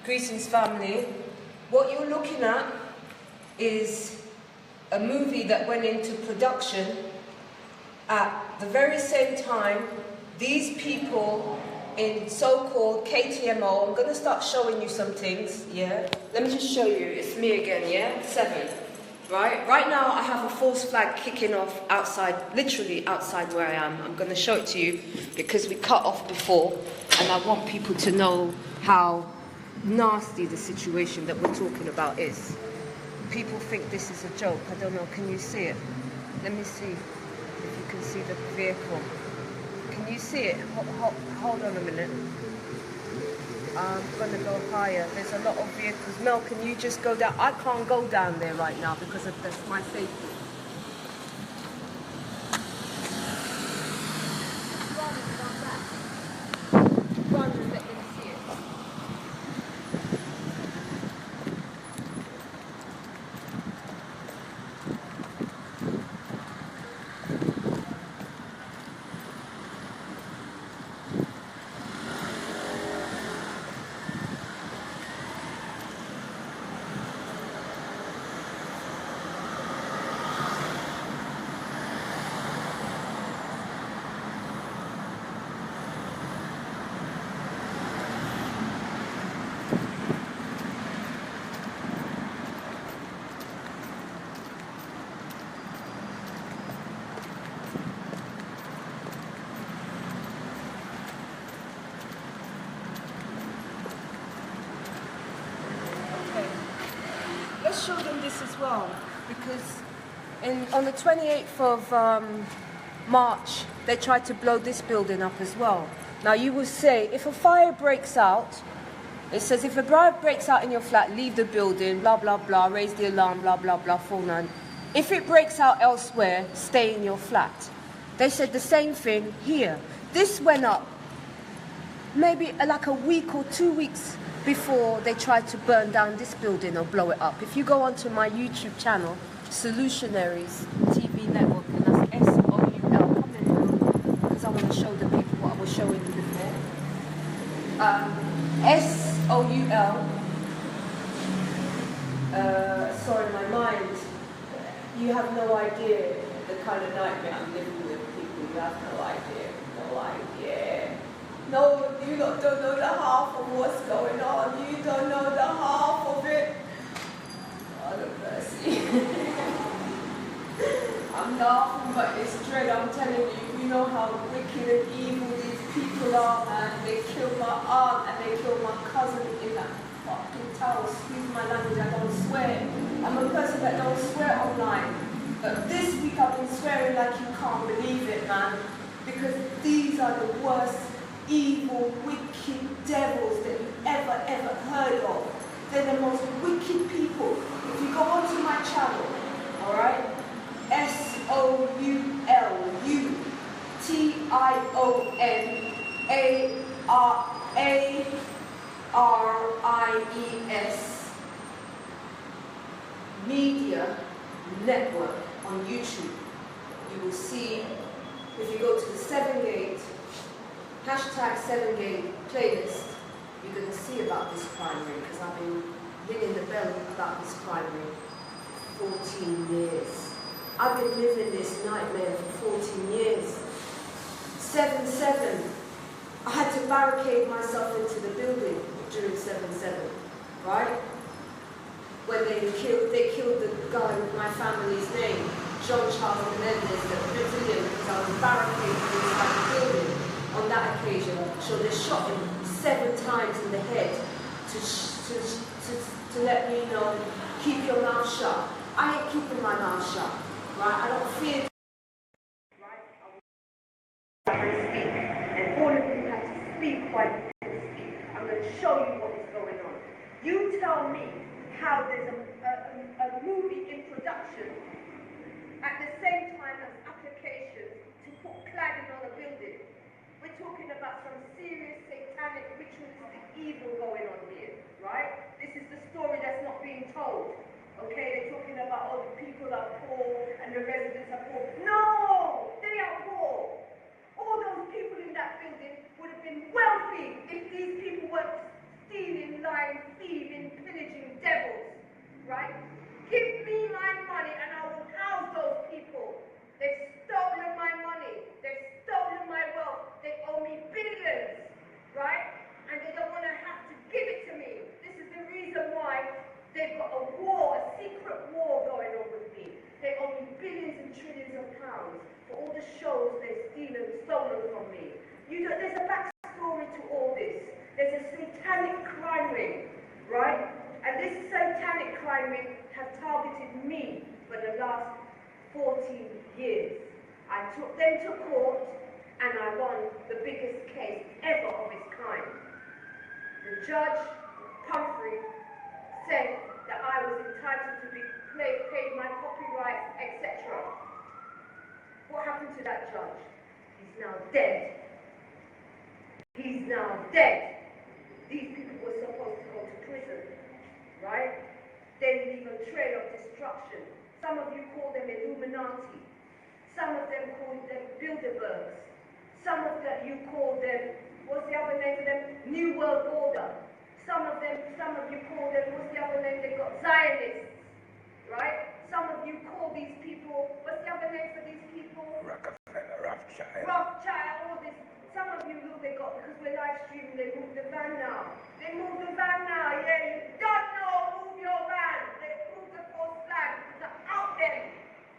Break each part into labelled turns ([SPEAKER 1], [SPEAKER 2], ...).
[SPEAKER 1] Greetings, family. What you're looking at is a movie that went into production at the very same time these people in so-called KTMO, I'm going to start showing you some things, yeah? Let me just show you. It's me again, yeah? 7, right? Right now I have a false flag kicking off outside, literally outside where I am. I'm going to show it to you because we cut off before and I want people to know how nasty the situation that we're talking about is. People think this is a joke. I don't know. Can you see it? Let me see if you can see the vehicle. Can you see it? Hold on a minute. I'm going to go higher. There's a lot of vehicles. Mel, can you just go down? I can't go down there right now because of my safety. Rather than let them see it. Let's show them this as well, because on the 28th of March, they tried to blow this building up as well. Now you will say, if a fire breaks out, it says if a fire breaks out in your flat, leave the building, blah, blah, blah, raise the alarm, blah, blah, blah, 49. If it breaks out elsewhere, stay in your flat. They said the same thing here. This went up maybe like a week or 2 weeks before they tried to burn down this building or blow it up. If you go onto my YouTube channel, Solutionaries TV Network, and that's S-O-U-L, come in now, because I want to show the people what I was showing you before. S-O-U-L, sorry, my mind, you have no idea the kind of nightmare I'm living with, people. You have no idea, no idea. No, you don't know the half of what's going on. You don't know the half of it. God have mercy. I'm laughing, but it's dread. I'm telling you, you know how wicked and evil these people are, man. They killed my aunt and they killed my cousin in that fucking tower. Excuse my language, I don't swear. I'm a person that don't swear online. But this week I've been swearing like you can't believe it, man. Because these are the worst evil, wicked devils that you've ever heard of. They're the most wicked people. If you go onto my channel, alright, SOULUtionARARIES Media Network on YouTube, you will see, if you go to the 7-Gate, hashtag 7-Gate playlist, you're going to see about this primary, because I've been ringing the bell about this primary for 14 years. I've been living this nightmare for 14 years. 7/7, I had to barricade myself into the building during 7/7, right? When they killed the guy with my family's name, John Charles Menendez, the Brazilian, because I was barricaded inside the building on that occasion. So they shot him 7 times in the head to let me know, keep your mouth shut. I ain't keeping my mouth shut, right? I don't fear. Right? I will speak, and all of you have to speak while you can speak. I'm going to show you what is going on. You tell me how there's a movie in production at the same time as applications to put cladding on a building. We're talking about some serious satanic ritualistic evil going on here, right? This is the story that's not being told. Okay, they're talking about all the people are poor and the residents are poor. No! They are poor! All those people in that building would have been wealthy if these people weren't stealing, lying, satanic crime ring, right? And this satanic crime ring has targeted me for the last 14 years. I took them to court and I won the biggest case ever of its kind. The judge, Pumphrey, said that I was entitled to be paid my copyrights, etc. What happened to that judge? He's now dead. He's now dead. These people were supposed to go to prison, right? They leave a trail of destruction. Some of you call them Illuminati. Some of them call them Bilderbergs. Some of you call them, what's the other name for them? New World Order. Some of you call them, what's the other name? They've got Zionists, right? Some of you call these people, what's the other name for these people? Rothschild, all this. Some of you look, they got, because we're live streaming, they moved the van now. They moved the van now, yeah. You don't know, move your van. They moved the false flag. They're out there.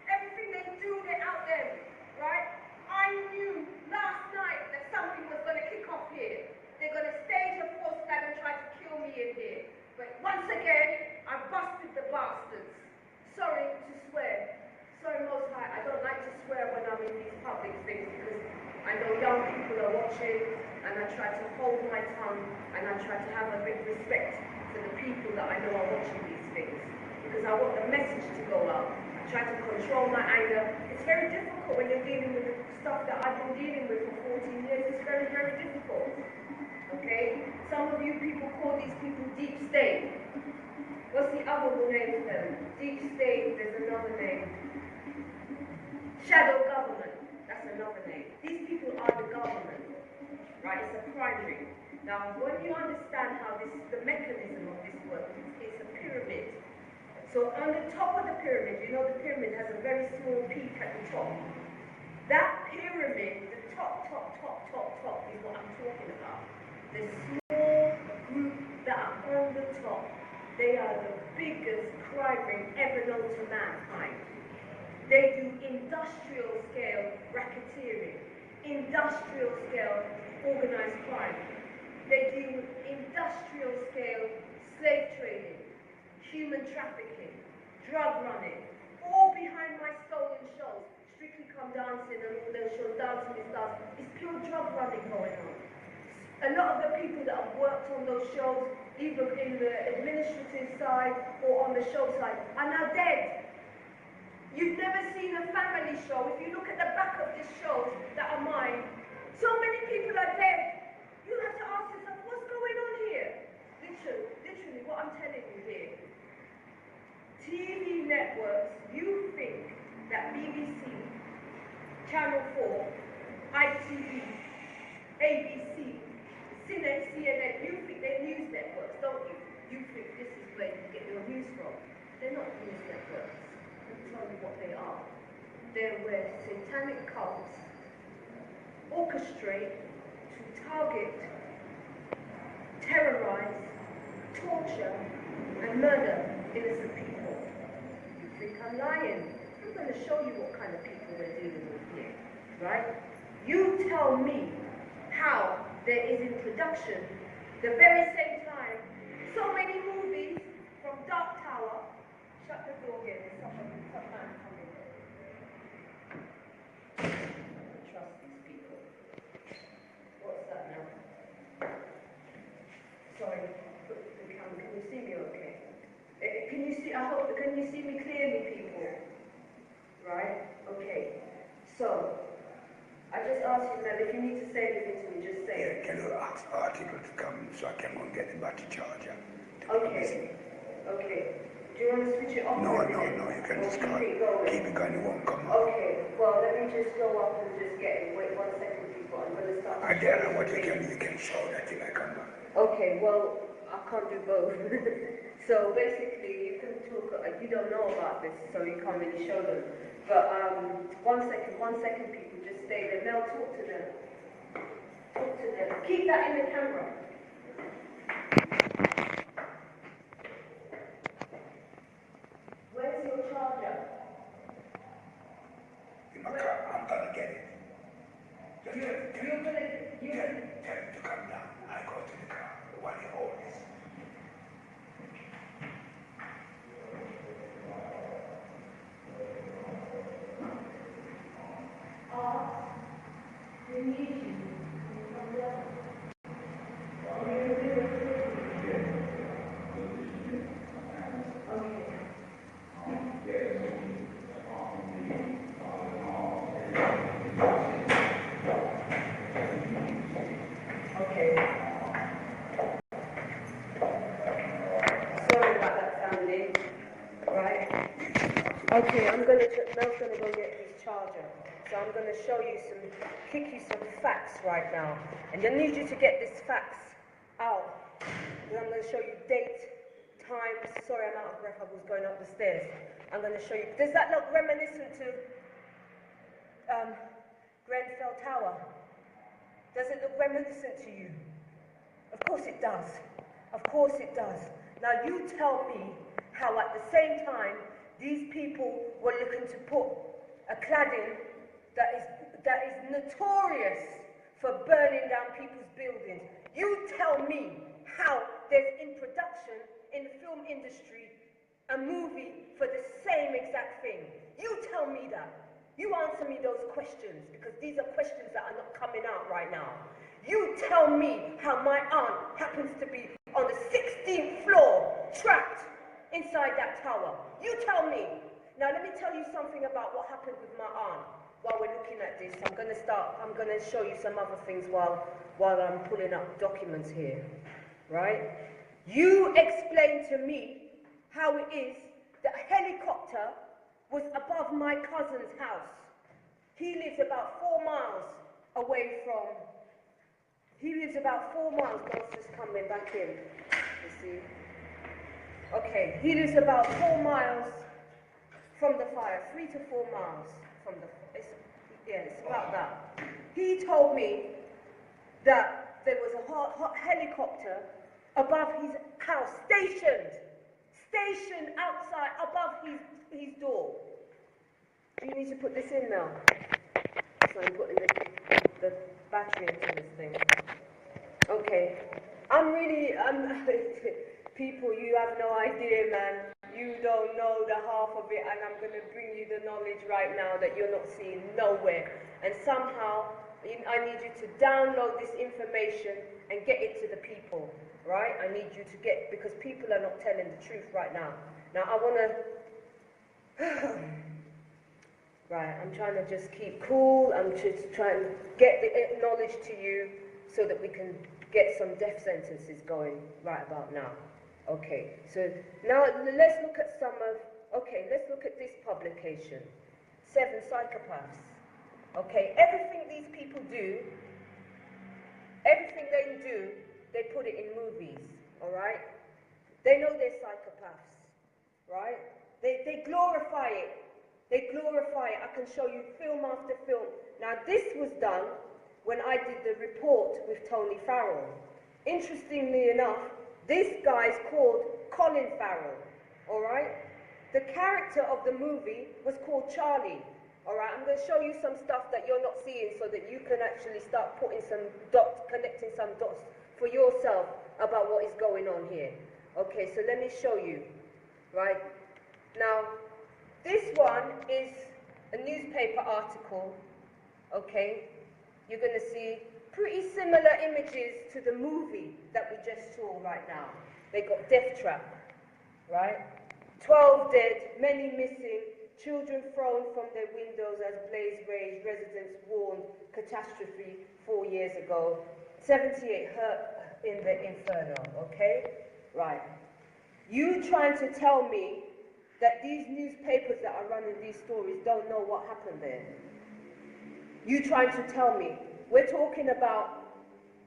[SPEAKER 1] Everything they do, they're out there, right? I knew last night that something was going to kick off here. They're going to stage a false flag and try to kill me in here. But once again, I busted the bastards. Sorry to swear. Sorry, Most High. I don't like to swear when I'm in these public things because I know young people are watching, and I try to hold my tongue, and I try to have a bit of respect for the people that I know are watching these things, because I want the message to go out. I try to control my anger. It's very difficult when you're dealing with the stuff that I've been dealing with for 14 years. It's very, very difficult. Okay? Some of you people call these people deep state. What's the other name for them? Deep state, there's another name. Shadow government. That's another name. These people are the government, right? It's a crime ring. Now, when you understand how the mechanism of this works, it's a pyramid. So on the top of the pyramid, you know the pyramid has a very small peak at the top. That pyramid, the top is what I'm talking about. The small group that are on the top, they are the biggest crime ring ever known to mankind. They do industrial scale racketeering, industrial scale organized crime. They do industrial scale slave trading, human trafficking, drug running, all behind my stolen shows. Strictly Come Dancing and all those shows, Dancing with Stars. It's pure drug running going on. A lot of the people that have worked on those shows, either in the administrative side or on the show side, are now dead. You've never seen a family show. If you look at the back of these shows that are mine, so many people are dead. You have to ask yourself, what's going on here? Literally, what I'm telling you here. TV networks, you think that BBC, Channel 4, ITV, ABC, CNN, you think they're news networks, don't you? You think this is where you get your news from. They're not news networks. Tell you what they are. They're where satanic cults orchestrate to target, terrorize, torture, and murder innocent people. You think I'm lying? I'm going to show you what kind of people we're dealing with here, right? You tell me how there is in production, the very same time, so many movies from Dark Tower. Shut the door again, there's some man coming. I don't trust these people. What's that now? Sorry, put the camera. Can you see me okay? Can you see, can you see me clearly, people? Right? Okay. So, I just asked you that if you need to say anything to me, just say it.
[SPEAKER 2] Can you ask article to come so I can go and get the battery charger?
[SPEAKER 1] Okay. Okay. Do you want to switch it off?
[SPEAKER 2] No, you can just keep it going, it won't come up.
[SPEAKER 1] Okay, well, let me just go up and just get it. Wait 1 second, people. I'm going to start.
[SPEAKER 2] I dare know what you can show that till I come back.
[SPEAKER 1] Okay, well, I can't do both. So basically, you can talk, you don't know about this, so you can't really show them. But 1 second, people, just stay there. Mel, talk to them. Talk to them. Keep that in the camera. Where's your charger?
[SPEAKER 2] In my car, I'm gonna get it. Just tell him to come down. I go to the car, the one you hold.
[SPEAKER 1] Okay, Mel's gonna go get his charger. So I'm gonna kick you some facts right now. And I need you to get these facts out. And I'm gonna show you date, time. Sorry, I'm out of breath, I was going up the stairs. I'm gonna show you, does that look reminiscent to Grenfell Tower? Does it look reminiscent to you? Of course it does. Of course it does. Now you tell me how at the same time these people were looking to put a cladding that is notorious for burning down people's buildings. You tell me how there's in production in the film industry a movie for the same exact thing. You tell me that. You answer me those questions, because these are questions that are not coming out right now. You tell me how my aunt happens to be on the 16th floor, trapped inside that tower. You tell me. Now let me tell you something about what happened with my aunt. While we're looking at this, I'm going to show you some other things while I'm pulling up documents here, right? You explain to me how it is that a helicopter was above my cousin's house. He lives about 4 miles away from, God's just coming back in, you see. Okay, he lives about 4 miles from the fire, 3 to 4 miles from the fire. It's about that. He told me that there was a hot helicopter above his house, stationed outside above his door. Do you need to put this in now? So I'm putting the battery into this thing. Okay. People, you have no idea, man. You don't know the half of it, and I'm going to bring you the knowledge right now that you're not seeing nowhere. And somehow, I need you to download this information and get it to the people, right? I need you to because people are not telling the truth right now. Now, I want to... Right, I'm trying to just keep cool. I'm just trying to get the knowledge to you so that we can get some death sentences going right about now. Okay, so now let's look at let's look at this publication, 7 Psychopaths. Okay, everything these people do, everything they put it in movies, all right? They know they're psychopaths, right? They glorify it. They glorify it. I can show you film after film. Now, this was done when I did the report with Tony Farrell. Interestingly enough, this guy's called Colin Farrell, all right? The character of the movie was called Charlie, all right? I'm going to show you some stuff that you're not seeing so that you can actually start putting some dots, connecting some dots for yourself about what is going on here. Okay, so let me show you, right? Now, this one is a newspaper article, okay? You're going to see pretty similar images to the movie that we just saw right now. They got death trap, right? 12 dead, many missing, children thrown from their windows as blaze raged, residents warned catastrophe 4 years ago, 78 hurt in the inferno, okay? Right. You trying to tell me that these newspapers that are running these stories don't know what happened there? You trying to tell me? We're talking about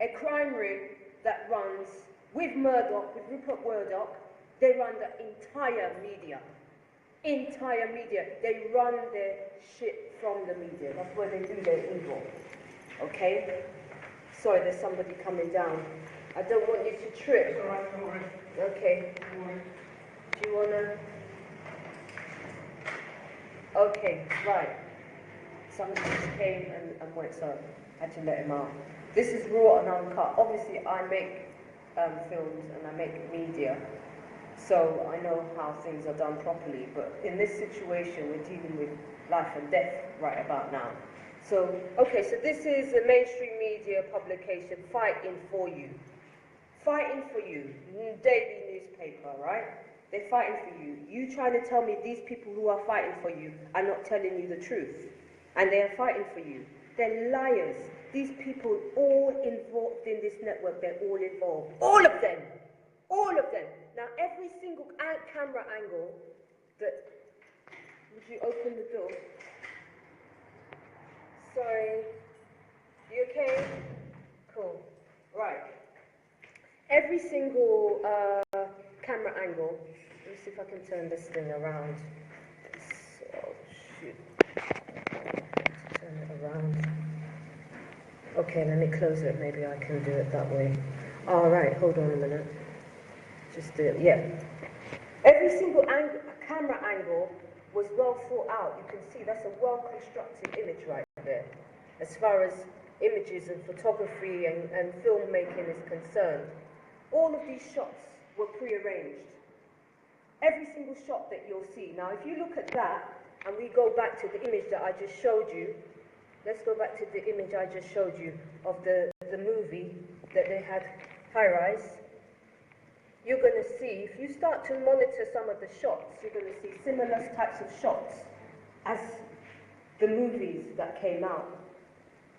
[SPEAKER 1] a crime ring that runs with Murdoch, with Rupert Murdoch. They run the entire media. Entire media. They run their shit from the media. That's where they do their evil. Okay? Sorry, there's somebody coming down. I don't want you to trip.
[SPEAKER 2] All right, don't worry.
[SPEAKER 1] Okay.
[SPEAKER 2] Don't worry.
[SPEAKER 1] Do you wanna? Okay, right. Somebody just came and went, so I had to let him out. This is raw and uncut. Obviously, I make films and I make media, so I know how things are done properly. But in this situation, we're dealing with life and death right about now. So, okay, so this is a mainstream media publication fighting for you. Fighting for you. Daily newspaper, right? They're fighting for you. You trying to tell me these people who are fighting for you are not telling you the truth. And they are fighting for you. They're liars. These people all involved in this network, they're all involved. All of them. All of them. Now, every single camera angle that Would you open the door? Sorry. You okay? Cool. Right. Every single camera angle. Let me see if I can turn this thing around. Oh, shoot. Turn it around. Okay, let me close it. Maybe I can do it that way. All right, hold on a minute. Just do it. Yeah. Every single camera angle was well thought out. You can see that's a well-constructed image right there. As far as images and photography and filmmaking is concerned, all of these shots were pre-arranged. Every single shot that you'll see. Now, if you look at that, and we go back to the image that I just showed you, let's go back to the image I just showed you of the movie that they had, High Rise. You're going to see, if you start to monitor some of the shots, you're going to see similar types of shots as the movies that came out,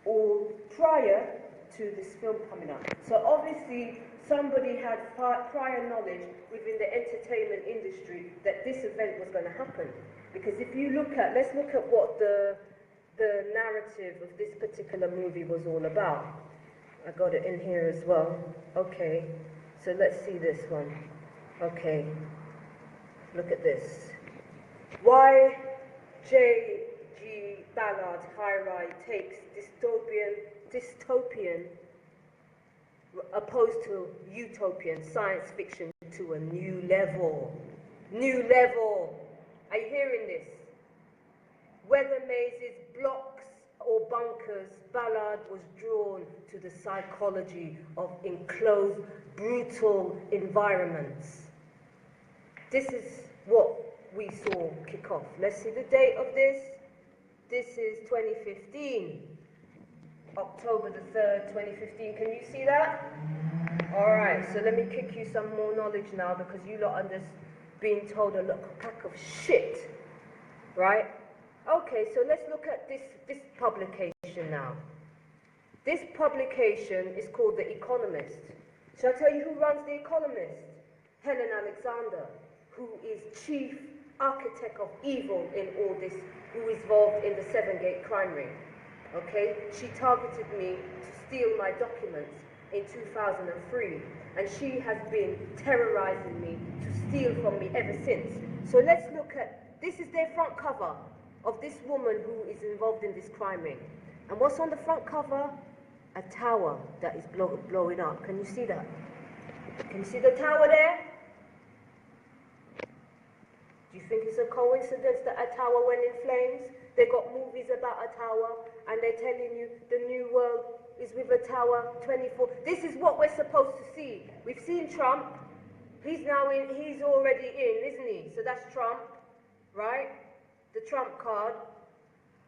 [SPEAKER 1] all prior to this film coming out. So obviously, somebody had prior knowledge within the entertainment industry that this event was going to happen. Because if you look at, let's look at what the narrative of this particular movie was all about. I got it in here as well. Okay, so let's see this one. Okay, look at this. Why J.G. Ballard's High Rise takes dystopian opposed to utopian science fiction to a new level. New level. Are you hearing this? Whether mazes, blocks, or bunkers, Ballard was drawn to the psychology of enclosed, brutal environments. This is what we saw kick off. Let's see the date of this. This is 2015. October the 3rd, 2015. Can you see that? Alright, so let me kick you some more knowledge now because you lot are just being told a pack of shit. Right? Okay, so let's look at this publication now. This publication is called The Economist. Shall I tell you who runs The Economist? Helen Alexander, who is chief architect of evil in all this, who is involved in the SEVENGATE crime ring. Okay? She targeted me to steal my documents in 2003, and she has been terrorizing me to steal from me ever since. So let's look at, this is their front cover of this woman who is involved in this crime ring. And what's on the front cover? A tower that is blowing up. Can you see that? Can you see the tower there? Do you think it's a coincidence that a tower went in flames? They got movies about a tower, and they're telling you the new world is with a tower 24. This is what we're supposed to see. We've seen Trump. He's now in, he's already in, isn't he? So that's Trump, right? The Trump card.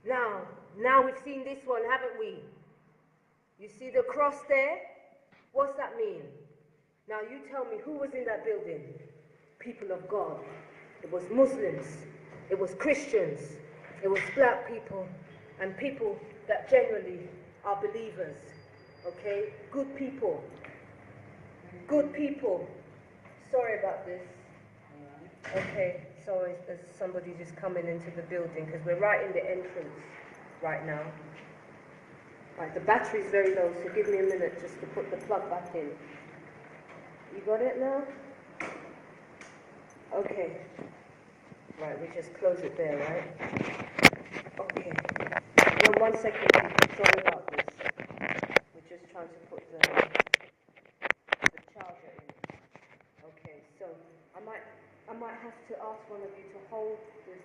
[SPEAKER 1] Now we've seen this one, haven't we? You see the cross there? What's that mean? Now you tell me who was in that building? People of God. It was Muslims. It was Christians. It was black people. And people that generally are believers. Okay? Good people. Good people. Sorry about this. Okay, sorry, there's somebody just coming into the building because we're right in the entrance right now. Right, the battery's very low, so give me a minute just to put the plug back in. You got it now? Okay. Right, we just close it there, right? Okay. Well, 1 second, sorry about this. We're just trying to put the charger in. Okay, so I might have to ask one of you to hold this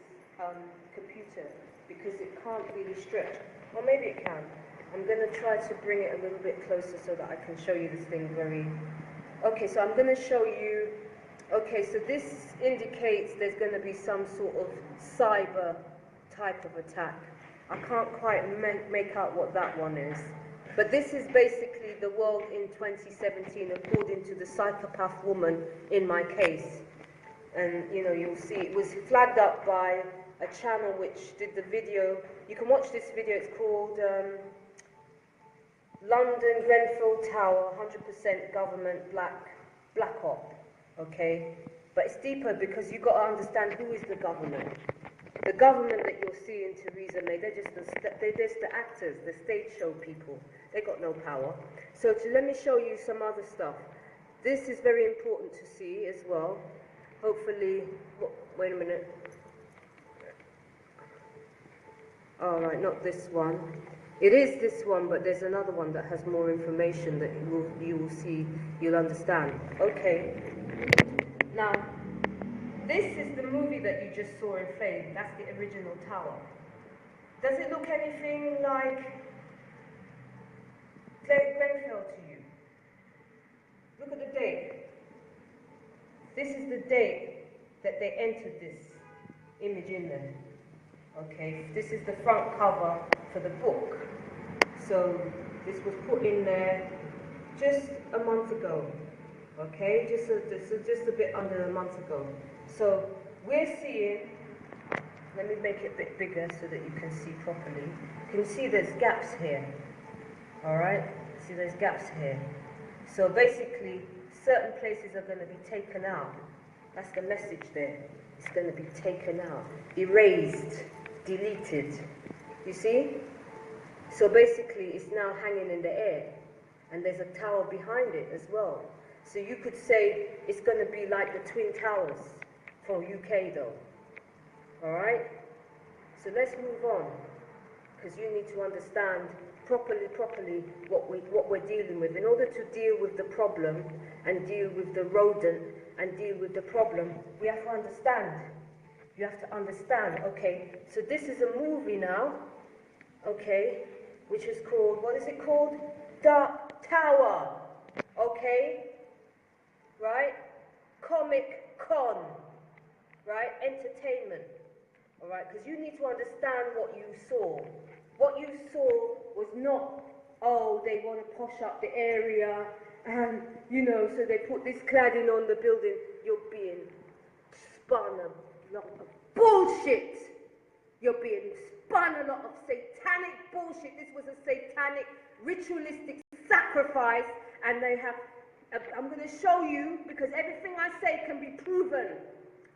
[SPEAKER 1] computer because it can't really stretch. Or maybe it can. I'm going to try to bring it a little bit closer so that I can show you this thing very... Okay, so I'm going to show you... Okay, so this indicates there's going to be some sort of cyber type of attack. I can't quite make out what that one is. But this is basically the world in 2017 according to the psychopath woman in my case. And, you know, you'll see it was flagged up by a channel which did the video. You can watch this video. It's called London Grenfell Tower, 100% government black op. Okay? But it's deeper because you've got to understand who is the government. The government that you're seeing, Theresa May, they're just the actors, the stage show people. They got no power. So let me show you some other stuff. This is very important to see as well. Hopefully, wait a minute. All right, not this one. It is this one, but there's another one that has more information that you will see, you'll understand. Okay. Now, this is the movie that you just saw in Flame. That's the original tower. Does it look anything like Grenfell to you? Look at the date. This is the date that they entered this image in there. Okay, this is the front cover for the book. So this was put in there just a month ago. Okay, just a bit under a month ago. So we're seeing, let me make it a bit bigger so that you can see properly. You can see there's gaps here. All right, see there's gaps here. So basically, certain places are going to be taken out. That's the message there. It's going to be taken out, erased, deleted. You see? So basically, it's now hanging in the air. And there's a tower behind it as well. So you could say it's going to be like the Twin Towers for UK though. All right? So let's move on. Because you need to understand properly what we're dealing with. In order to deal with the problem and deal with the rodent and deal with the problem, we have to understand. You have to understand, okay? So this is a movie now, okay, which is called, what is it called? Dark Tower, okay? Right? Comic Con, right? Entertainment, all right? Because you need to understand what you saw. What you saw was not, oh, they want to posh up the area, and, you know, so they put this cladding on the building. You're being spun a lot of bullshit. You're being spun a lot of satanic bullshit. This was a satanic, ritualistic sacrifice, and they have, I'm going to show you, because everything I say can be proven.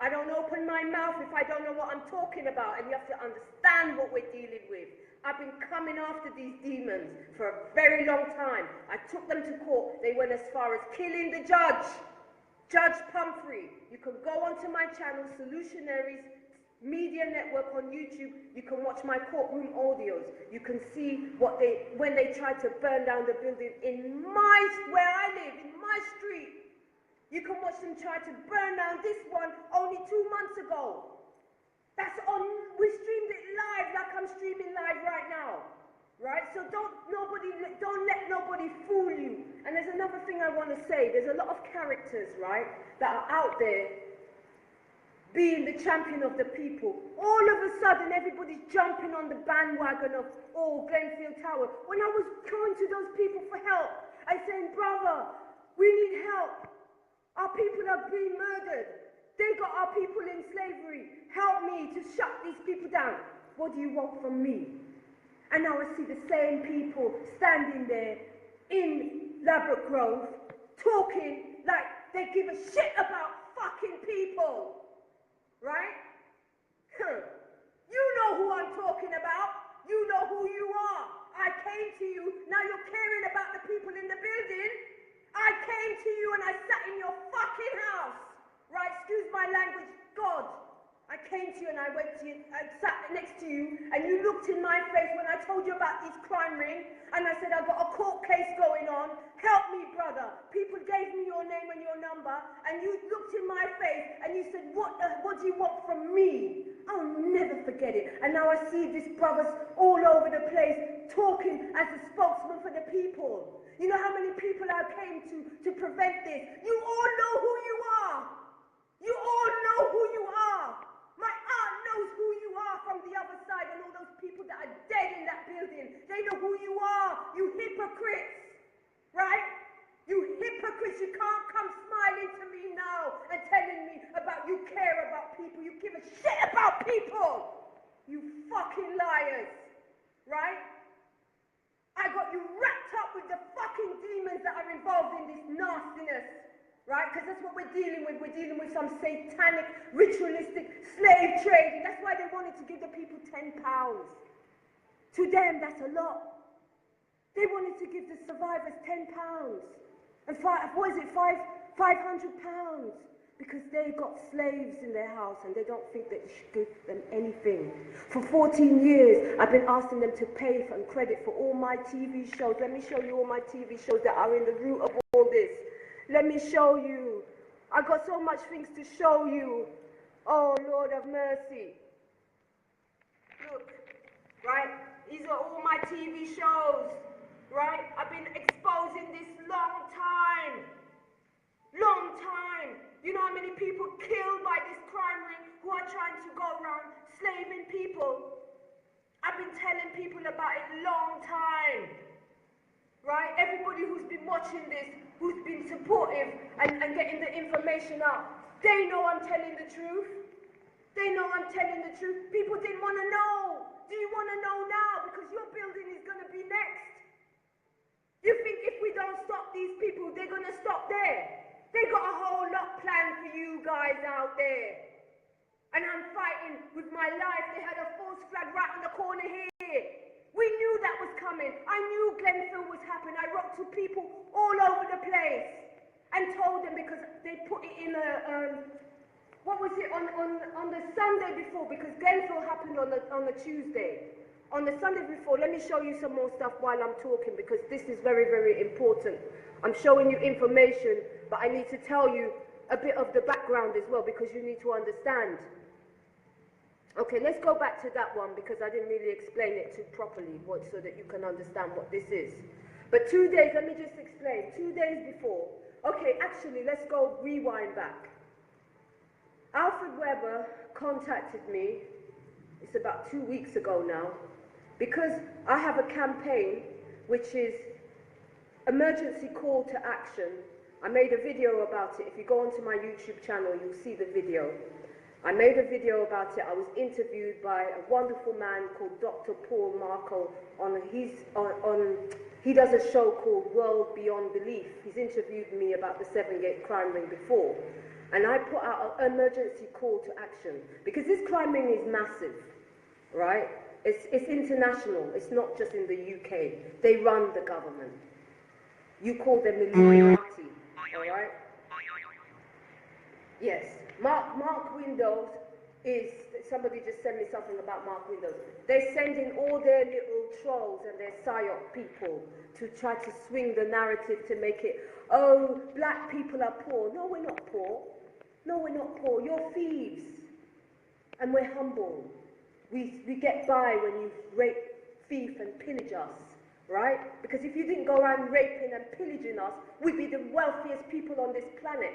[SPEAKER 1] I don't open my mouth if I don't know what I'm talking about, and you have to understand what we're dealing with. I've been coming after these demons for a very long time. I took them to court. They went as far as killing the judge, Judge Pumphrey. You can go onto my channel, Solutionaries Media Network on YouTube. You can watch my courtroom audios. You can see when they tried to burn down the building in where I live, in my street. You can watch them try to burn down this one only 2 months ago. That's on, we streamed it live like I'm streaming live right now, right? So don't let nobody fool you. And there's another thing I want to say. There's a lot of characters, right, that are out there being the champion of the people. All of a sudden, everybody's jumping on the bandwagon of, oh, Grenfell Tower. When I was going to those people for help, I said, brother, we need help. Our people are being murdered. They got our people in slavery. Help me to shut these people down. What do you want from me? And now I see the same people standing there in Ladbroke Grove talking like they give a shit about fucking people. Right? You know who I'm talking about. You know who you are. I came to you. Now you're caring about the people in the building. I came to you and I sat in your fucking house. Right, excuse my language, God. I came to you and I went to you, I sat next to you, and you looked in my face when I told you about this crime ring, and I said, I've got a court case going on. Help me, brother. People gave me your name and your number, and you looked in my face and you said, what do you want from me? I'll never forget it. And now I see these brothers all over the place talking as a spokesman for the people. You know how many people I came to prevent this? You all know who you are. You all know who you are. My aunt knows who you are from the other side, and all those people that are dead in that building. They know who you are. You hypocrites. Right? You hypocrites. You can't come smiling to me now and telling me about you care about people. You give a shit about people. You fucking liars. Right? I got you wrapped up with the fucking demons that are involved in this nastiness. right? Because that's what we're dealing with. We're dealing with some satanic, ritualistic slave trading. That's why they wanted to give the people £10. To them, that's a lot. They wanted to give the survivors £10 and what is it, £500, because they got slaves in their house and they don't think that you should give them anything. For 14 years, I've been asking them to pay and credit for all my TV shows. Let me show you all my TV shows that are in the root of all this. Let me show you. I got so much things to show you. Oh, Lord of mercy. Look, right? These are all my TV shows, right? I've been exposing this long time. Long time. You know how many people killed by this crime ring who are trying to go around slaving people? I've been telling people about it long time. Right? Everybody who's been watching this, who's been supportive and getting the information out, they know I'm telling the truth. They know I'm telling the truth. People didn't want to know. Do you want to know now? Because your building is going to be next. You think if we don't stop these people, they're going to stop there? They got a whole lot planned for you guys out there. And I'm fighting with my life. They had a false flag right on the corner here. We knew that was coming. I knew Grenfell was happening. I wrote to people all over the place and told them, because they put it in a, what was it, on the Sunday before, because Grenfell happened on the Tuesday. On the Sunday before, let me show you some more stuff while I'm talking, because this is very, very important. I'm showing you information, but I need to tell you a bit of the background as well, because you need to understand. Okay, let's go back to that one, because I didn't really explain it too properly, so that you can understand what this is. But 2 days, let me just explain. 2 days before. Okay, actually, let's go rewind back. Alfred Weber contacted me, it's about 2 weeks ago now, because I have a campaign which is emergency call to action. I made a video about it. If you go onto my YouTube channel, you'll see the video. I made a video about it. I was interviewed by a wonderful man called Dr. Paul Marco he does a show called World Beyond Belief. He's interviewed me about the SEVENGATE crime ring before. And I put out an emergency call to action, because this crime ring is massive, right? It's international. It's not just in the UK. They run the government. You call them Illuminati, all right? Yes. Mark Windows is, somebody just sent me something about Mark Windows. They're sending all their little trolls and their psyop people to try to swing the narrative to make it, oh, black people are poor. No, we're not poor. No, we're not poor. You're thieves. And we're humble. We get by when you rape, thief, and pillage us, right? Because if you didn't go around raping and pillaging us, we'd be the wealthiest people on this planet,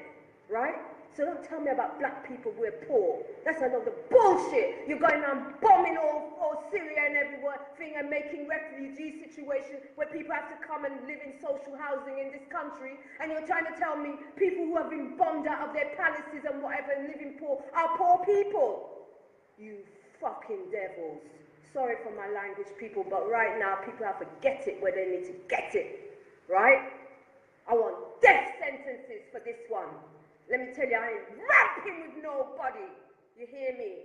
[SPEAKER 1] right? So don't tell me about black people who are poor. That's another bullshit. You're going around bombing all Syria and everything and making refugee situations where people have to come and live in social housing in this country. And you're trying to tell me people who have been bombed out of their palaces and whatever and living poor are poor people. You fucking devils. Sorry for my language, people, but right now people have to get it where they need to get it. Right? I want death sentences for this one. Let me tell you, I ain't rapping with nobody. You hear me?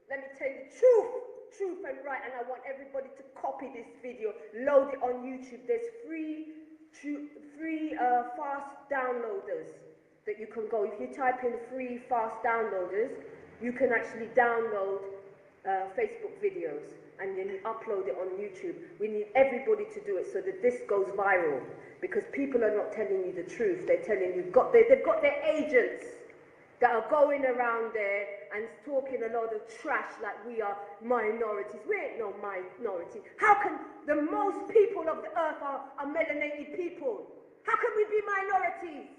[SPEAKER 1] Let me tell you the truth and right, and I want everybody to copy this video, load it on YouTube. There's free fast downloaders that you can go. If you type in free fast downloaders, you can actually download Facebook videos, and then you upload it on YouTube. We need everybody to do it so that this goes viral, because people are not telling you the truth. They're telling you they've got their agents that are going around there and talking a lot of trash like we are minorities. We ain't no minority. How can the most people of the earth are melanated people? How can we be minorities?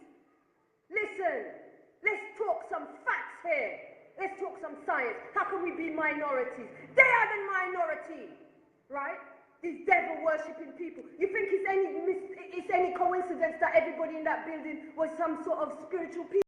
[SPEAKER 1] Listen, let's talk some facts here. Let's talk some science. How can we be minorities? They are the minority, right? These devil-worshipping people. You think it's any coincidence that everybody in that building was some sort of spiritual people?